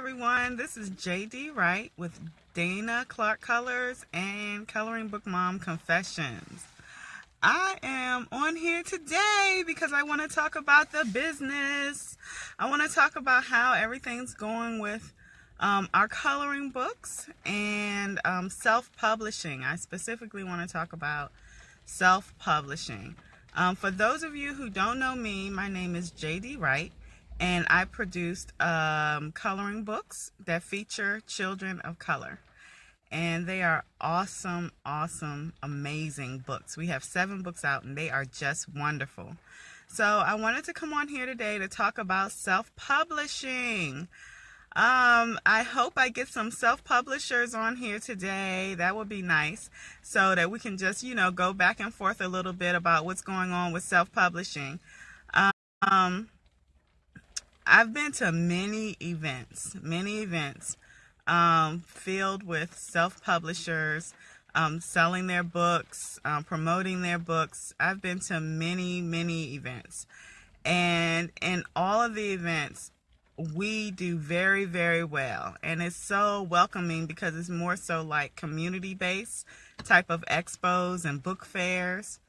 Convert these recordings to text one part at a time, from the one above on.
everyone. This is J.D.Wright with Dana Clark Colors and Coloring Book Mom Confessions. I am on here today because I want to talk about the business. I want to talk about how everything's going with our coloring books and self-publishing. I specifically want to talk about self-publishing. For those of you who don't know me, my name is J.D. Wright, and I produced coloring books that feature children of color. And they are awesome, amazing books. We have 7 books out, and they are just wonderful. So I wanted to come on here today to talk about self-publishing. I hope I get some self-publishers on here today. That would be nice, so that we can just, go back and forth a little bit about what's going on with self-publishing. I've been to many events filled with self-publishers, selling their books, promoting their books. I've been to many events. And in all of the events, we do very, very well. And it's so welcoming because it's more so like community-based type of expos and book fairs.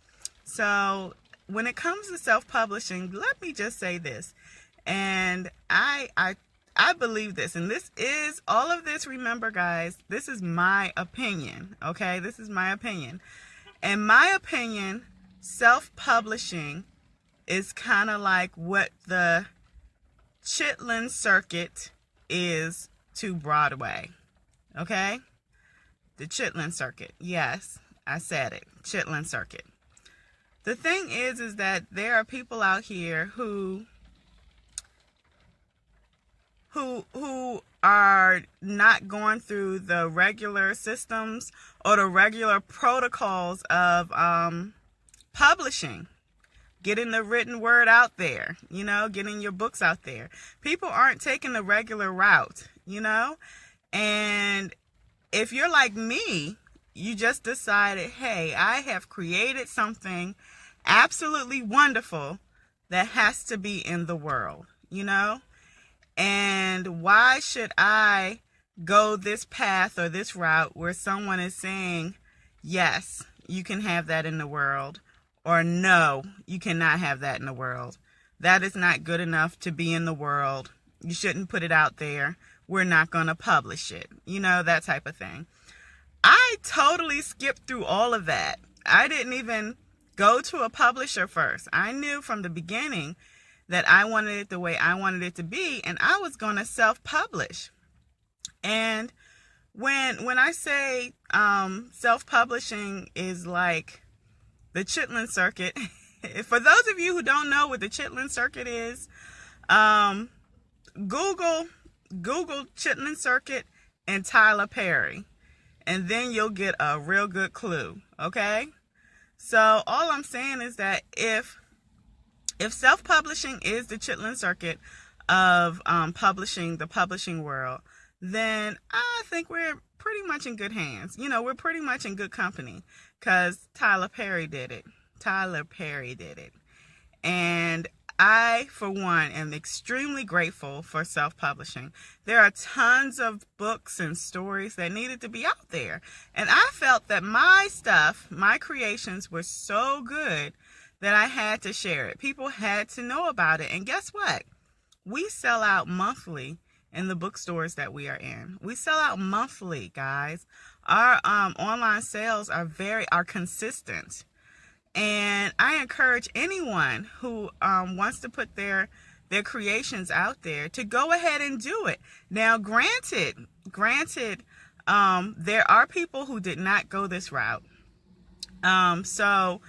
So when it comes to self-publishing, let me just say this. And I believe this, and this is all of this. Remember, guys, this is my opinion. Okay, this is my opinion. In my opinion, self-publishing is kind of like what the Chitlin Circuit is to Broadway. Okay, the Chitlin Circuit. Yes, I said it. Chitlin Circuit. The thing is that there are people out here who are not going through the regular systems or the regular protocols of publishing, getting the written word out there, getting your books out there. People aren't taking the regular route, and if you're like me, you just decided, hey, I have created something absolutely wonderful that has to be in the world, And why should I go this path or this route where someone is saying, yes, you can have that in the world, or no, you cannot have that in the world. That is not good enough to be in the world. You shouldn't put it out there. We're not going to publish it. That type of thing. I totally skipped through all of that. I didn't even go to a publisher first. I knew from the beginning that I wanted it the way I wanted it to be, and I was going to self-publish. And when I say self-publishing is like the Chitlin Circuit, for those of you who don't know what the Chitlin Circuit is, Google Chitlin Circuit and Tyler Perry, and then you'll get a real good clue, okay? So all I'm saying is that if self-publishing is the Chitlin Circuit of the publishing world, then I think we're pretty much in good hands. We're pretty much in good company because Tyler Perry did it. And I, for one, am extremely grateful for self-publishing. There are tons of books and stories that needed to be out there. And I felt that my stuff, my creations were so good that I had to share it. People had to know about it. And guess what? We sell out monthly in the bookstores that we are in. We sell out monthly, guys. Our online sales are consistent. And I encourage anyone who wants to put their creations out there to go ahead and do it. Now, granted, there are people who did not go this route. So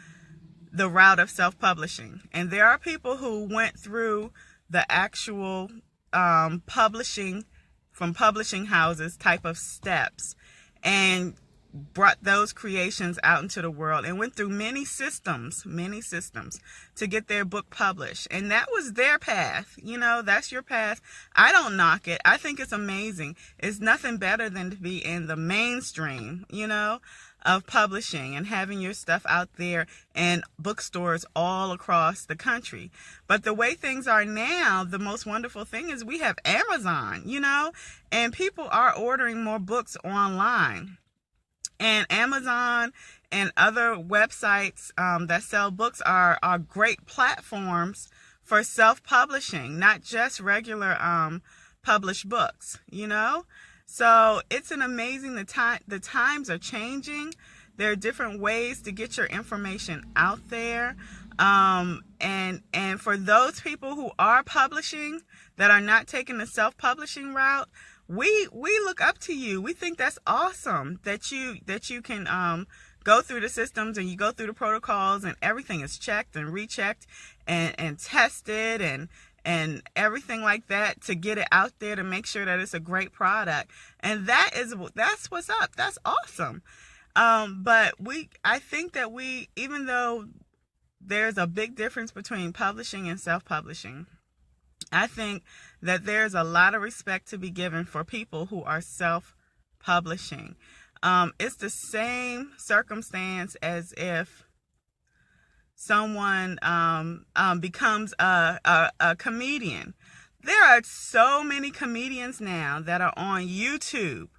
the route of self-publishing. And there are people who went through the actual publishing from publishing houses type of steps and brought those creations out into the world and went through many systems to get their book published. And that was their path. That's your path. I don't knock it. I think it's amazing. It's nothing better than to be in the mainstream, of publishing and having your stuff out there in bookstores all across the country. But the way things are now, the most wonderful thing is we have Amazon, and people are ordering more books online. And Amazon and other websites that sell books are great platforms for self-publishing, not just regular published books, So it's an amazing, the times are changing. There are different ways to get your information out there. And for those people who are publishing that are not taking the self-publishing route, we look up to you. We think that's awesome that you can go through the systems and you go through the protocols and everything is checked and rechecked and tested and everything like that to get it out there to make sure that it's a great product. And that's what's up. That's awesome. But I think that even though there's a big difference between publishing and self-publishing, I think that there's a lot of respect to be given for people who are self-publishing. It's the same circumstance as if someone becomes a comedian. There are so many comedians now that are on YouTube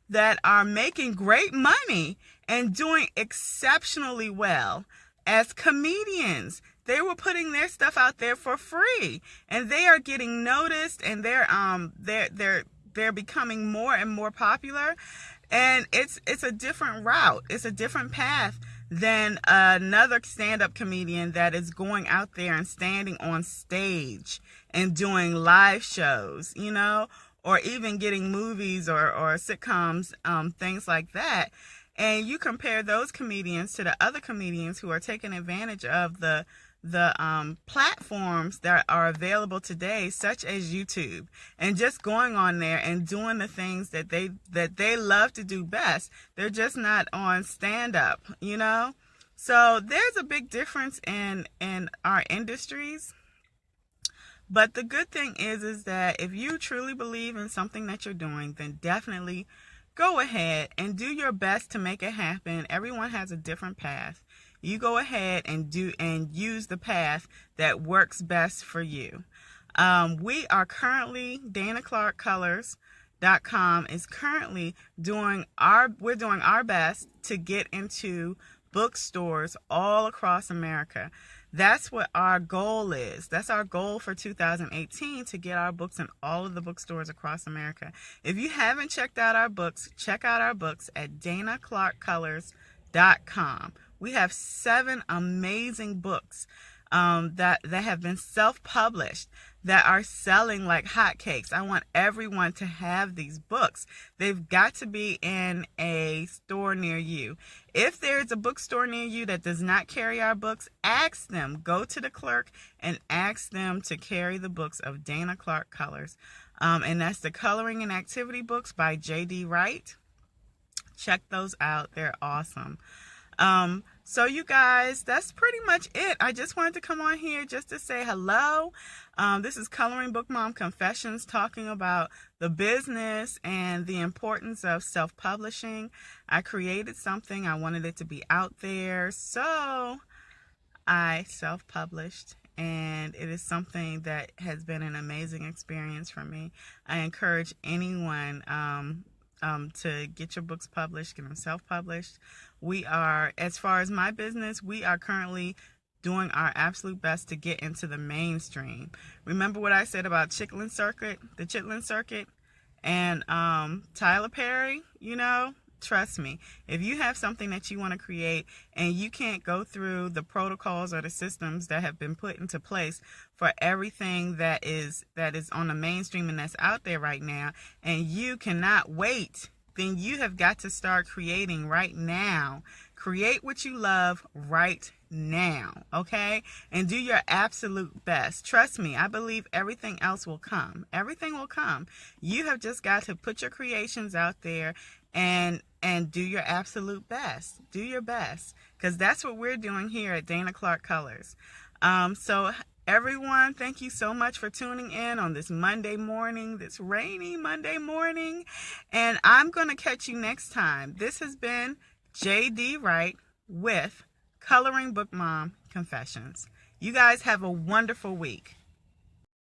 that are making great money and doing exceptionally well as comedians. They were putting their stuff out there for free, and they are getting noticed, and they're becoming more and more popular. And it's a different route. It's a different path than another stand-up comedian that is going out there and standing on stage and doing live shows, or even getting movies or sitcoms, things like that. And you compare those comedians to the other comedians who are taking advantage of the platforms that are available today, such as YouTube, and just going on there and doing the things that they love to do best. They're just not on stand-up, So there's a big difference in our industries. But the good thing is that if you truly believe in something that you're doing, then definitely go ahead and do your best to make it happen. Everyone has a different path. You go ahead and use the path that works best for you. We are currently, DanaClarkColors.com is currently doing our best to get into bookstores all across America. That's what our goal is. That's our goal for 2018, to get our books in all of the bookstores across America. If you haven't checked out our books, check out our books at DanaClarkColors.com. We have 7 amazing books that have been self-published that are selling like hotcakes. I want everyone to have these books. They've got to be in a store near you. If there's a bookstore near you that does not carry our books, ask them. Go to the clerk and ask them to carry the books of Dana Clark Colors. And that's the Coloring and Activity books by J.D.Wright. Check those out. They're awesome. So you guys, that's pretty much it. I just wanted to come on here just to say hello. This is Coloring Book Mom Confessions, talking about the business and the importance of self-publishing. I created something. I wanted it to be out there, so I self-published, and it is something that has been an amazing experience for me. I encourage anyone to get your books published, get them self-published. We are, as far as my business, we are currently doing our absolute best to get into the mainstream. Remember what I said about the Chitlin Circuit, and Tyler Perry? Trust me, if you have something that you want to create and you can't go through the protocols or the systems that have been put into place for everything that is on the mainstream and that's out there right now, and you cannot wait, then you have got to start creating right now. Create what you love right now, okay? And do your absolute best. Trust me, I believe everything else will come. Everything will come. You have just got to put your creations out there and do your absolute best. Do your best, because that's what we're doing here at Dana Clark Colors. So everyone, thank you so much for tuning in on this Monday morning, this rainy Monday morning, and I'm going to catch you next time. This has been J.D.Wright with Coloring Book Mom Confessions. You guys have a wonderful week.